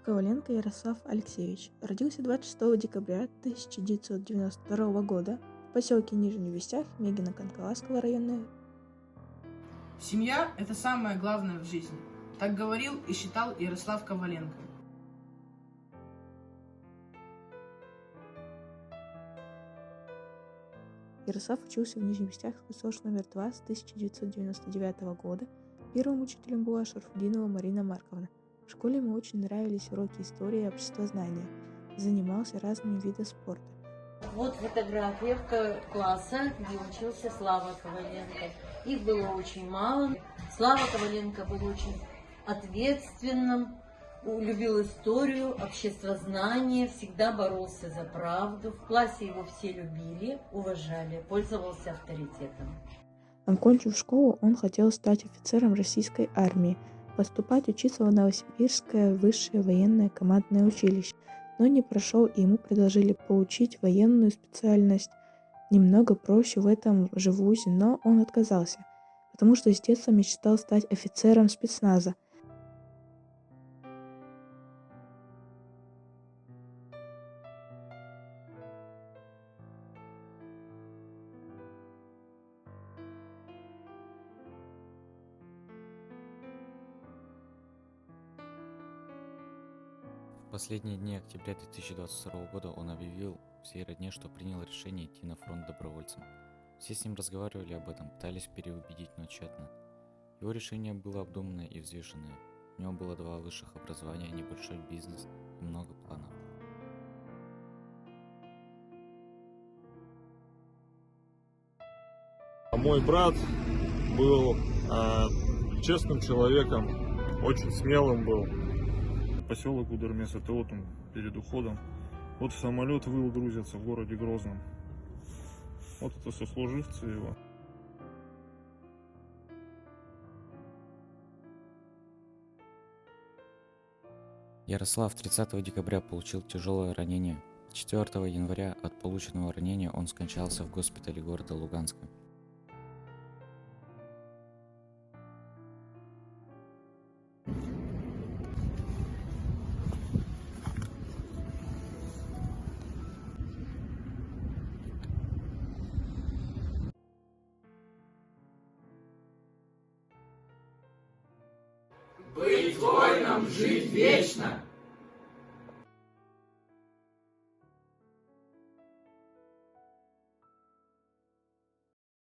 Коваленко Ярослав Алексеевич родился 26 декабря 1992 года в поселке Нижний Вестях Мегино-Канкаласского района. Семья – это самое главное в жизни. Так говорил и считал Ярослав Коваленко. Ярослав учился в Нижнем Вестях в СОШ номер 2 с 1999 года. Первым учителем была Шарфудинова Марина Марковна. В школе ему очень нравились уроки истории и обществознания. Занимался разными видами спорта. Вот фотография класса, где учился Слава Коваленко. Их было очень мало. Слава Коваленко был очень ответственным, любил историю, обществознание, всегда боролся за правду. В классе его все любили, уважали, пользовался авторитетом. Окончив школу, он хотел стать офицером российской армии, поступать учиться в Новосибирское высшее военное командное училище, но не прошел, и ему предложили получить военную специальность. Немного проще в этом же вузе, но он отказался, потому что с детства мечтал стать офицером спецназа. В последние дни октября 2022 года он объявил всей родне, что принял решение идти на фронт добровольцем. Все с ним разговаривали об этом, пытались переубедить, но тщетно. Его решение было обдуманное и взвешенное. У него было 2 высших образования, небольшой бизнес и много планов. Мой брат был честным человеком, очень смелым был. Поселок Гудермес, это вот он перед уходом. Вот самолет выл, грузится в городе Грозном. Вот это сослуживцы его. Ярослав 30 декабря получил тяжелое ранение. 4 января от полученного ранения он скончался в госпитале города Луганска. Быть воином, жить вечно!